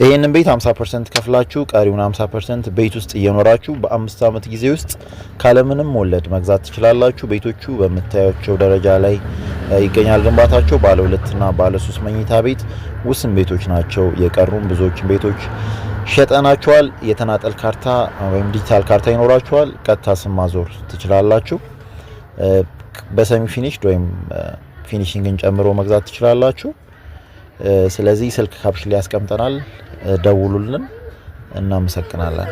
ይሄንን ቤት 50% ከፍላችሁ ቀሪውን 50% ቤት ውስጥ እየኖራችሁ በ5 አመት ጊዜ ውስጥ ካለምንም ወለድ መግዛት ትችላላችሁ። ቤቶቹ በመታያቸው ደረጃ ላይ ይገኛል ግንባታቸው። ባለ 2 እና ባለ 3 መኝታ ቤት ውስን ቤቶች ናቸው። የቀሩን ብዙዎች ቤቶች ሸጠናቸዋል። የተናጠል ካርታ ወይም ዲጂታል ካርታ ይኖራችኋል። ቀጥታ ስም ማዞር ትችላላችሁ። በሰሚ ፊኒሽድ ወይም ፊኒሺንግን ጨምሮ መግዛት ትችላላችሁ። ስለዚህ ስልክ ካፕሽን ላይ ያስቀምጠናል። ደውሉልን። እናመሰግናለን።